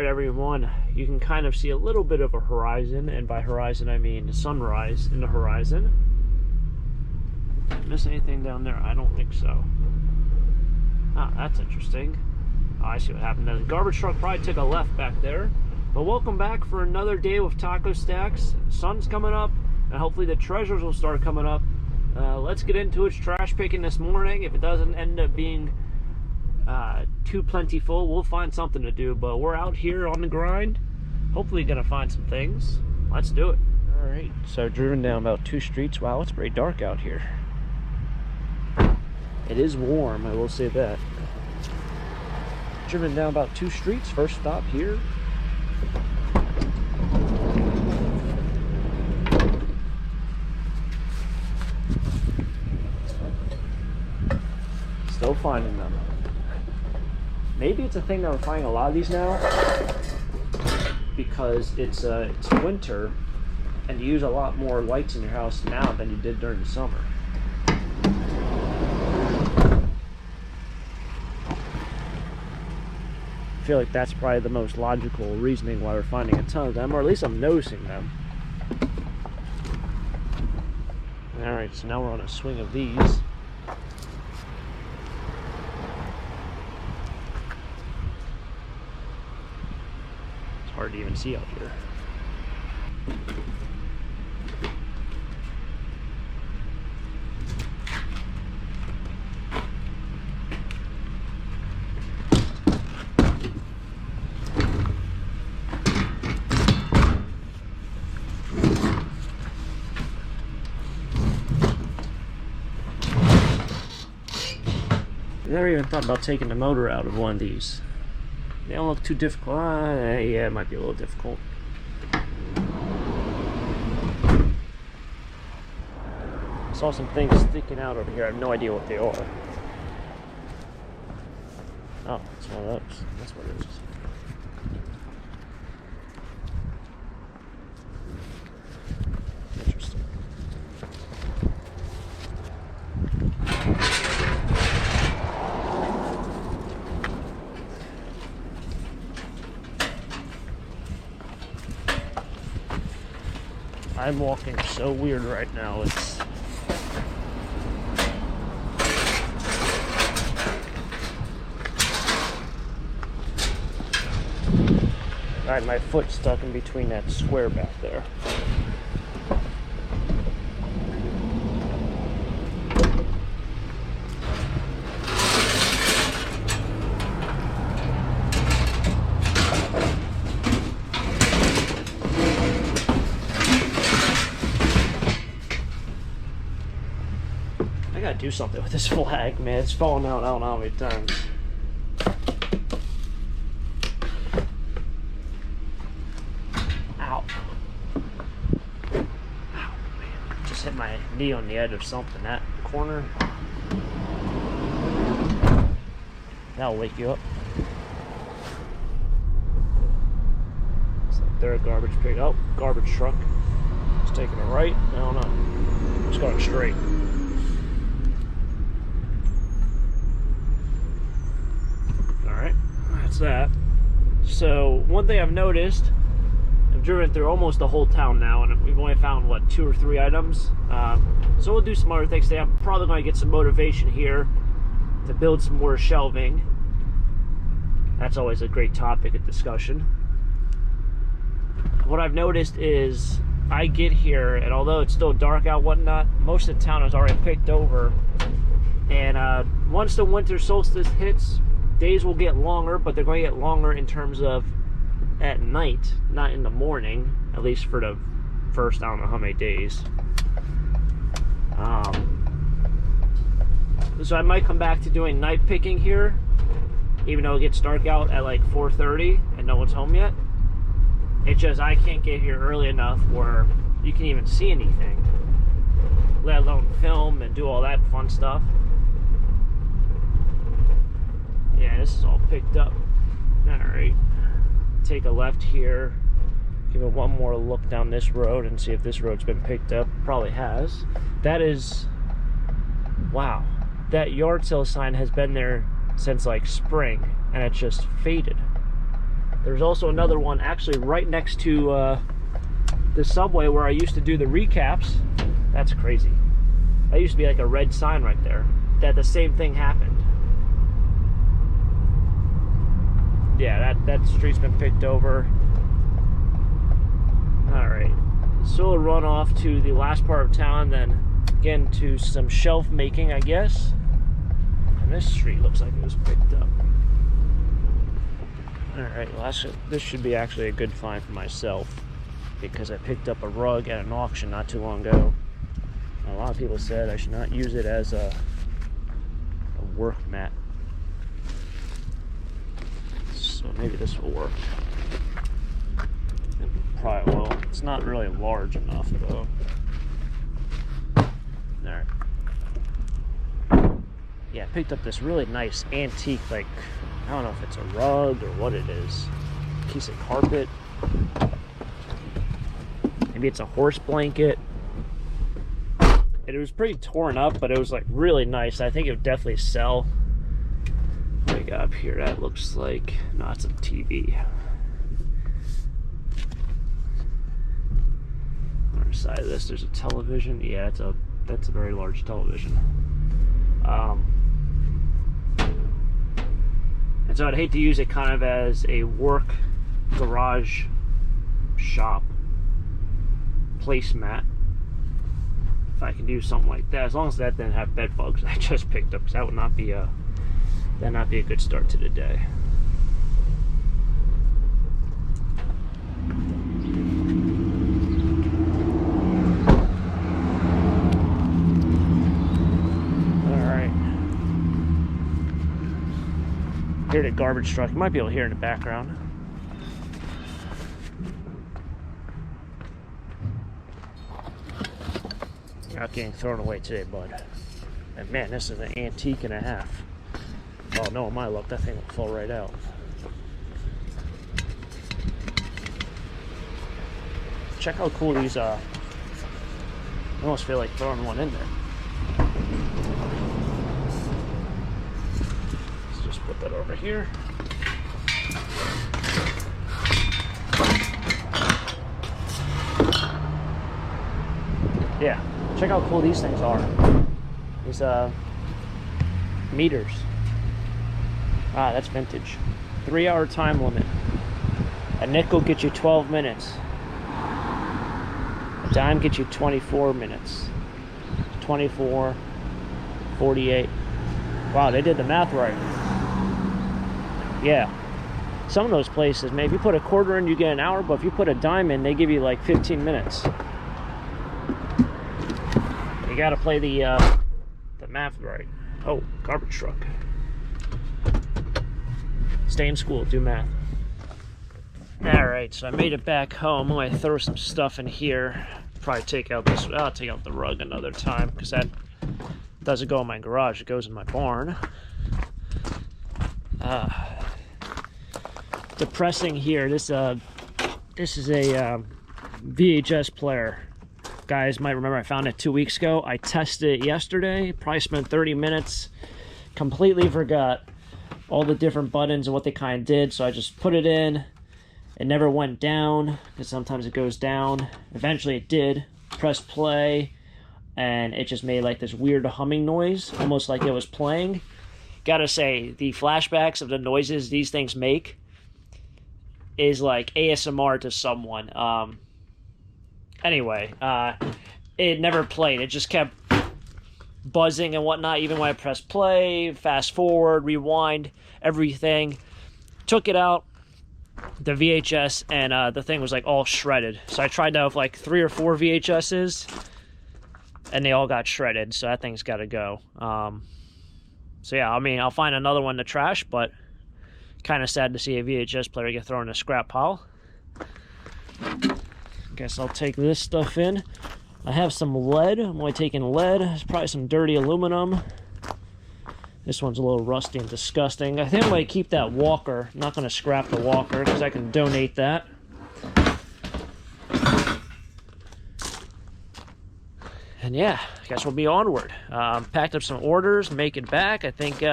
Alright everyone, you can kind of see a little bit of a horizon, and by horizon I mean sunrise in the horizon. Did I miss anything down there? I don't think so. Ah, that's interesting. Oh, I see what happened there. The garbage truck probably took a left back there. But welcome back for another day with Taco Stacks. Sun's coming up, and hopefully the treasures will start coming up. Let's get into it. Trash picking this morning. If it doesn't end up being too plentiful, we'll find something to do, but we're out here on the grind, hopefully gonna find some things. Let's do it. All right, so driven down about 2 streets. Wow, it's pretty dark out here. It is warm, I will say that. Driven down about 2 streets. First stop here. Still finding them. Maybe it's a thing that we're finding a lot of these now because it's winter and you use a lot more lights in your house now than you did during the summer. I feel like that's probably the most logical reasoning why we're finding a ton of them, or at least I'm noticing them. Alright, so now we're on a swing of these. Hard to even see out here. I never even thought about taking the motor out of one of these. They don't look too difficult. Yeah, it might be a little difficult. I saw some things sticking out over here. I have no idea what they are. Oh, it's one of those. That's what it is. Interesting. I'm walking so weird right now. It's I had my foot stuck in between that square back there. I gotta do something with this flag, man. It's falling out I don't know how many times. Ow. Ow, man. Just hit my knee on the edge of something. That corner. That'll wake you up. It's like they're a garbage pick. Oh, garbage truck. It's taking a right. I don't know. It's going straight. That. So one thing I've noticed, I've driven through almost the whole town now and we've only found what 2 or 3 items, so we'll do some other things today. I'm probably going to get some motivation here to build some more shelving. That's always a great topic of discussion. What I've noticed is I get here and although it's still dark out whatnot, most of the town is already picked over, and once the winter solstice hits, days will get longer, but they're going to get longer in terms of at night, not in the morning, at least for the first, I don't know how many days. So I might come back to doing night picking here, even though it gets dark out at like 4:30 and no one's home yet. It's just I can't get here early enough where you can even see anything, let alone film and do all that fun stuff. Yeah, this is all picked up. Alright. Take a left here. Give it one more look down this road and see if this road's been picked up. Probably has. That is... Wow. That yard sale sign has been there since like spring and it's just faded. There's also another one actually right next to the subway where I used to do the recaps. That's crazy. That used to be like a red sign right there that the same thing happened. Yeah, that street's been picked over. Alright, so we'll run off to the last part of town, then get into some shelf making, I guess. And this street looks like it was picked up. Alright, well, this should be actually a good find for myself, because I picked up a rug at an auction not too long ago. A lot of people said I should not use it as a work mat. So maybe this will work. It probably will. It's not really large enough though. Alright. Yeah, I picked up this really nice antique, like, I don't know if it's a rug or what it is. Piece of carpet. Maybe it's a horse blanket. It was pretty torn up, but it was like really nice. I think it would definitely sell. What do we got up here? That looks like, no, it's a TV. On the side of this, there's a television. Yeah, that's a very large television. And so I'd hate to use it kind of as a work garage shop placemat. If I can do something like that, as long as that didn't have bed bugs I just picked up, because that would not be a good start to the day. Hear the garbage truck. You might be able to hear in the background. You're not getting thrown away today, bud. And man, this is an antique and a half. Oh no, my luck, that thing will fall right out. Check how cool these I almost feel like throwing one in there. Put that over here. Yeah, check how cool these things are. These meters. Ah, that's vintage. 3-hour time limit. A nickel gets you 12 minutes. A dime gets you 24 minutes. 24, 48. Wow, they did the math right. Yeah, some of those places, man, if you put a quarter in, you get an hour, but if you put a dime in, they give you like 15 minutes. You gotta play the math right. Oh, garbage truck. Stay in school, do math. Alright, so I made it back home. I'm gonna throw some stuff in here. Probably take out this, I'll take out the rug another time, because that doesn't go in my garage, it goes in my barn. Depressing here. This is a VHS player. Guys might remember I found it 2 weeks ago. I tested it yesterday. Probably spent 30 minutes. Completely forgot all the different buttons and what they kind of did. So I just put it in. It never went down because sometimes it goes down. Eventually it did. Pressed play and it just made like this weird humming noise, almost like it was playing. Gotta say, the flashbacks of the noises these things make is like ASMR to someone. Anyway, it never played. It just kept buzzing and whatnot, even when I pressed play, fast forward, rewind, everything. Took it out, the VHS, and the thing was like all shredded. So I tried that with like 3 or 4 VHSs, and they all got shredded, so that thing's gotta go. So yeah, I mean, I'll find another one to trash, but kind of sad to see a VHS player get thrown in a scrap pile. Guess I'll take this stuff in. I have some lead. I'm only taking lead. There's probably some dirty aluminum. This one's a little rusty and disgusting. I think I might keep that walker. I'm not going to scrap the walker because I can donate that. And yeah, I guess we'll be onward. Packed up some orders, make it back. I think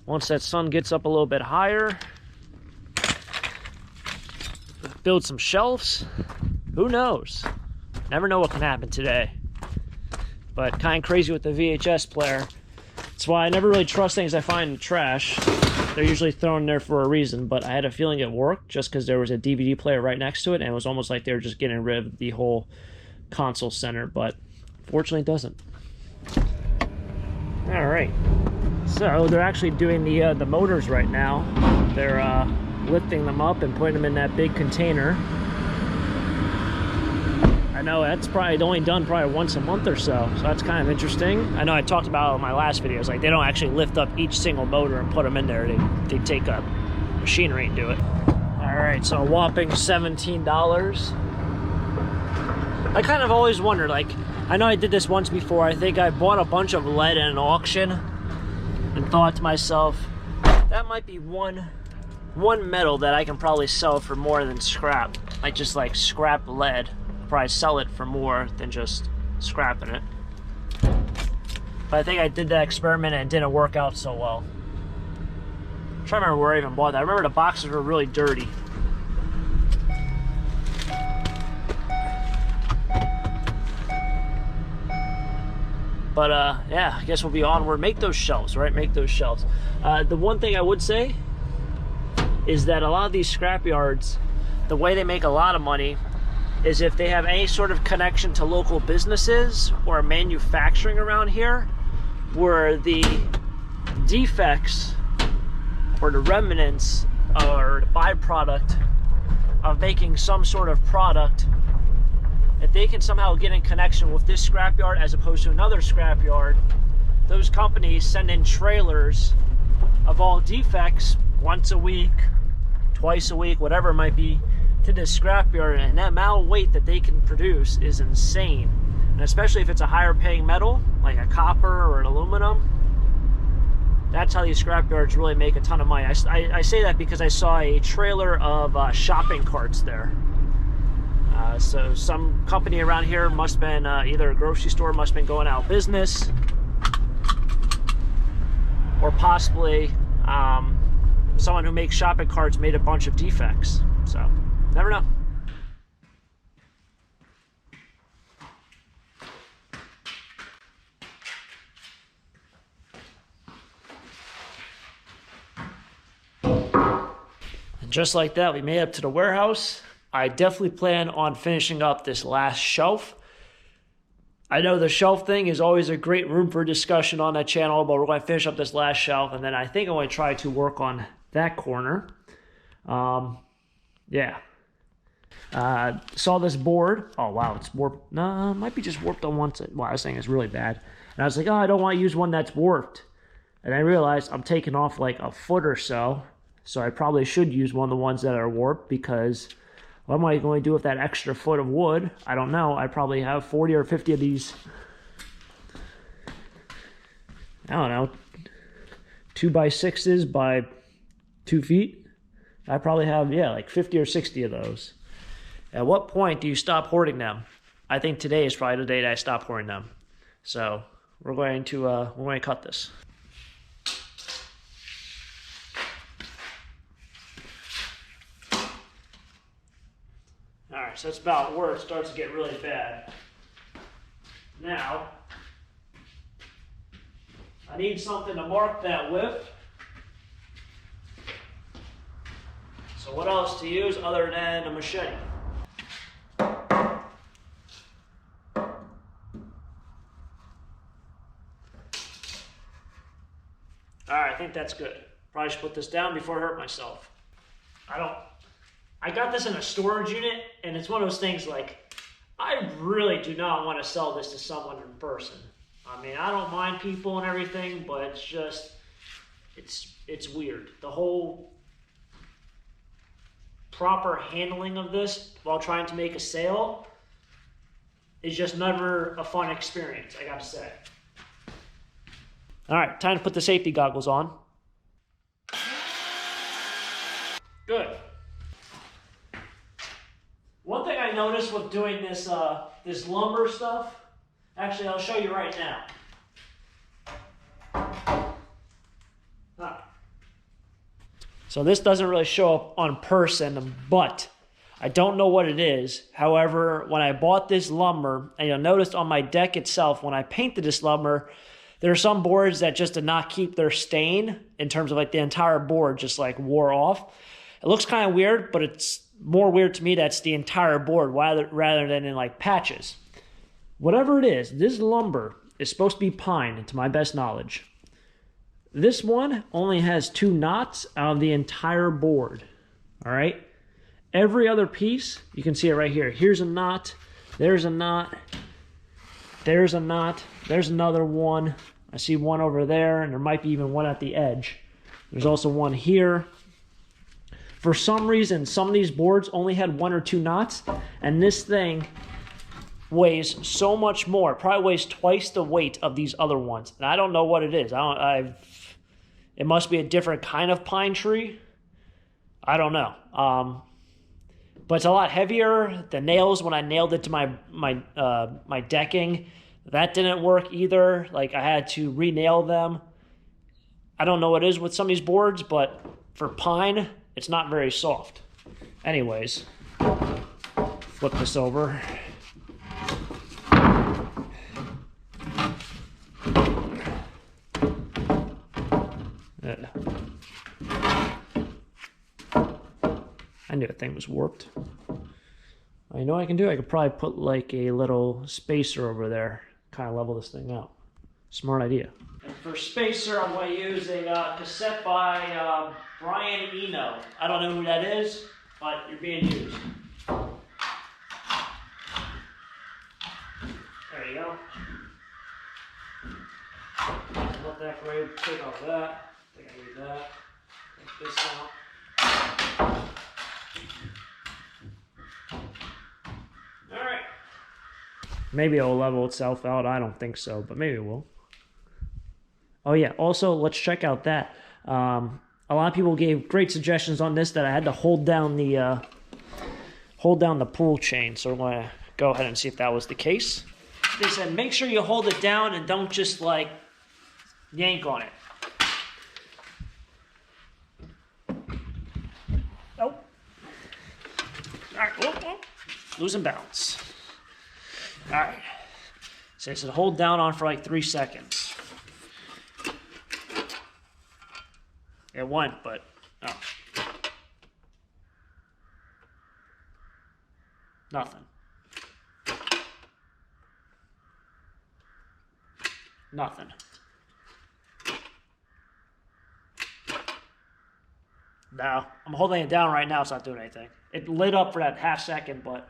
once that sun gets up a little bit higher, build some shelves. Who knows? Never know what can happen today. But kind of crazy with the VHS player. That's why I never really trust things I find in the trash. They're usually thrown there for a reason, but I had a feeling it worked just because there was a DVD player right next to it, and it was almost like they were just getting rid of the whole console center, but fortunately it doesn't. All right, so they're actually doing the motors right now. They're lifting them up and putting them in that big container. I know that's probably only done probably once a month or so that's kind of interesting. I know I talked about it in my last videos, like they don't actually lift up each single motor and put them in there. They take a machinery and do it. All right, so a whopping $17. I kind of always wondered, like, I know I did this once before. I think I bought a bunch of lead at an auction and thought to myself, that might be one metal that I can probably sell for more than scrap. Like just like scrap lead. Probably sell it for more than just scrapping it. But I think I did that experiment and it didn't work out so well. I'm trying to remember where I even bought that. I remember the boxes were really dirty. But yeah, I guess we'll be onward. Make those shelves, right? Make those shelves. The one thing I would say is that a lot of these scrap yards, the way they make a lot of money is if they have any sort of connection to local businesses or manufacturing around here, where the defects or the remnants or the byproduct of making some sort of product, if they can somehow get in connection with this scrapyard as opposed to another scrapyard, those companies send in trailers of all defects once a week, twice a week, whatever it might be, to this scrapyard, and that amount of weight that they can produce is insane. And especially if it's a higher paying metal, like a copper or an aluminum, that's how these scrapyards really make a ton of money. I say that because I saw a trailer of shopping carts there. So some company around here must have been, either a grocery store must have been going out of business, or possibly someone who makes shopping carts made a bunch of defects. So, never know. And just like that, we made it up to the warehouse. I definitely plan on finishing up this last shelf. I know the shelf thing is always a great room for discussion on that channel, but we're going to finish up this last shelf, and then I think I'm going to try to work on that corner. Yeah. Saw this board. Oh, wow, it's warped. No, it might be just warped on one side. Wow, this thing is really bad. And I was like, oh, I don't want to use one that's warped. And I realized I'm taking off like a foot or so, so I probably should use one of the ones that are warped, because what am I going to do with that extra foot of wood? I don't know. I probably have 40 or 50 of these, I don't know, 2x6s by 2 feet. I probably have, yeah, like 50 or 60 of those. At what point do you stop hoarding them? I think today is probably the day that I stop hoarding them. So we're going to cut this. All right, so that's about where it starts to get really bad. Now, I need something to mark that with. So what else to use other than a machete? Alright, I think that's good. Probably should put this down before I hurt myself. I got this in a storage unit, and it's one of those things like, I really do not want to sell this to someone in person. I mean, I don't mind people and everything, but it's just, it's weird. The whole proper handling of this while trying to make a sale is just never a fun experience, I gotta say. All right, time to put the safety goggles on. Good. One thing I noticed with doing this this lumber stuff, actually I'll show you right now. So this doesn't really show up on person, but I don't know what it is. However, when I bought this lumber, and you'll notice on my deck itself, when I painted this lumber, there are some boards that just did not keep their stain in terms of like the entire board just like wore off. It looks kind of weird, but it's more weird to me that's the entire board rather than in like patches. Whatever it is, this lumber is supposed to be pine, to my best knowledge. This one only has 2 knots out of the entire board. All right. Every other piece, you can see it right here. Here's a knot. There's a knot. There's a knot. There's another one. I see one over there, and there might be even one at the edge. There's also one here. For some reason, some of these boards only had 1 or 2 knots, and this thing weighs so much more. It probably weighs twice the weight of these other ones. And I don't know what it is. It must be a different kind of pine tree. I don't know. But it's a lot heavier. The nails, when I nailed it to my decking, that didn't work either. Like, I had to re-nail them. I don't know what it is with some of these boards, but for pine, it's not very soft. Anyways, flip this over. I knew that thing was warped. I know what I can do. I could probably put like a little spacer over there, kind of level this thing out. Smart idea. And for spacer, I'm going to use a cassette by Brian Eno. I don't know who that is, but you're being used. There you go. Not that great. Take off that. I think I need that. Take this out. Alright. Maybe it'll level itself out. I don't think so, but maybe it will. Oh yeah, also let's check out that. A lot of people gave great suggestions on this that I had to hold down the pull chain. So we're going to go ahead and see if that was the case. They said make sure you hold it down and don't just like yank on it. Nope. Alright, whoop. Losing balance. Alright. So it said hold down on for like 3 seconds. It went, but oh. Nothing. Nothing. No, I'm holding it down right now, it's not doing anything. It lit up for that half second, but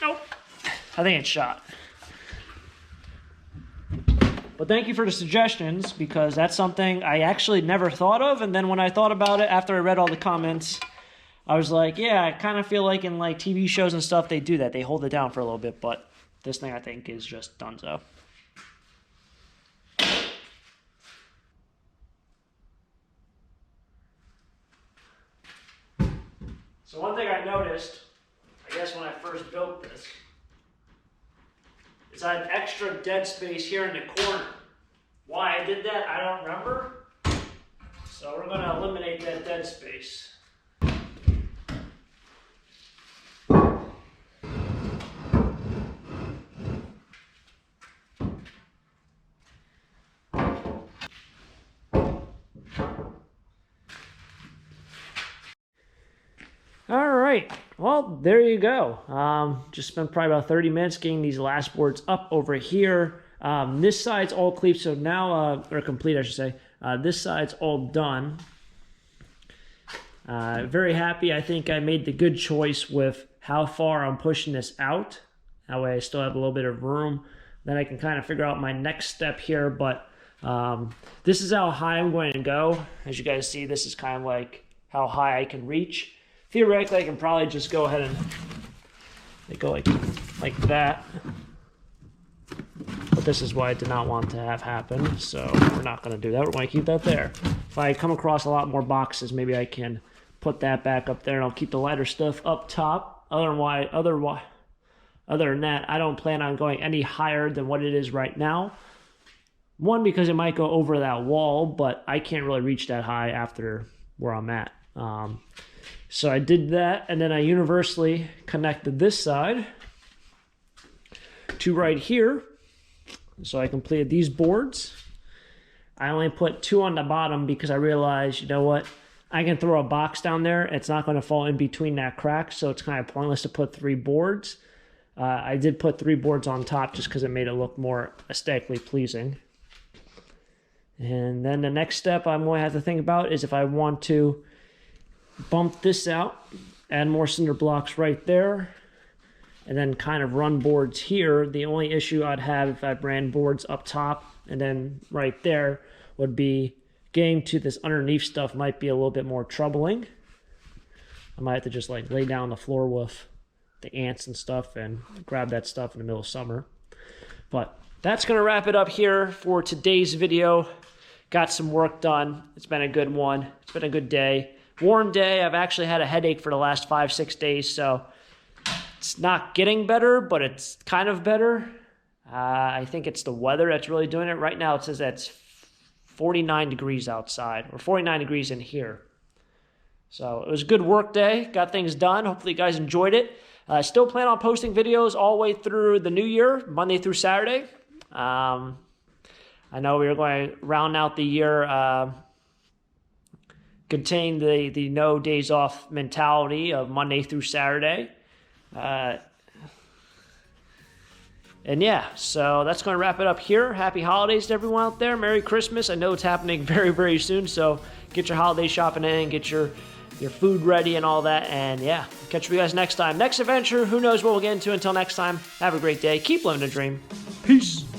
nope. I think it's shot. But thank you for the suggestions, because that's something I actually never thought of, and then when I thought about it after I read all the comments, I was like, yeah, I kind of feel like in like TV shows and stuff, they do that. They hold it down for a little bit, but this thing I think is just donezo. So one thing I noticed, I guess when I first built this, is I had extra dead space here in the corner. Why I did that, I don't remember. So we're going to eliminate that dead space. All right, well, there you go. Just spent probably about 30 minutes getting these last boards up over here. This side's all clean, so now, or complete, I should say. This side's all done. Very happy. I think I made the good choice with how far I'm pushing this out. That way I still have a little bit of room. Then I can kind of figure out my next step here, but this is how high I'm going to go. As you guys see, this is kind of like how high I can reach. Theoretically, I can probably just go ahead and go like that. But this is what I did not want to have happen, so we're not going to do that. We're going to keep that there. If I come across a lot more boxes, maybe I can put that back up there, and I'll keep the lighter stuff up top. Other than that, I don't plan on going any higher than what it is right now. One, because it might go over that wall, but I can't really reach that high after where I'm at. So I did that, and then I universally connected this side to right here. So I completed these boards. I only put 2 on the bottom because I realized, you know what, I can throw a box down there. It's not going to fall in between that crack, so it's kind of pointless to put 3 boards. I did put 3 boards on top just because it made it look more aesthetically pleasing. And then the next step I'm going to have to think about is if I want to bump this out, add more cinder blocks right there, and then kind of run boards here. The only issue I'd have if I ran boards up top and then right there would be getting to this underneath stuff might be a little bit more troubling. I might have to just like lay down on the floor with the ants and stuff and grab that stuff in the middle of summer. But that's going to wrap it up here for today's video. Got some work done. It's been a good one. It's been a good day. Warm day. I've actually had a headache for the last 5-6 days, so it's not getting better, but it's kind of better. I think it's the weather that's really doing it. Right now it says that's 49 degrees outside, or 49 degrees in here. So it was a good work day. Got things done. Hopefully you guys enjoyed it. I still plan on posting videos all the way through the new year, Monday through Saturday. I know we were going to round out the year, contain the no days off mentality of Monday through Saturday. And yeah, so that's going to wrap it up here. Happy holidays to everyone out there. Merry Christmas. I know it's happening very, very soon, so get your holiday shopping in, get your food ready and all that. And yeah, catch you guys next time. Next adventure, who knows what we'll get into. Until next time, have a great day. Keep living the dream. Peace.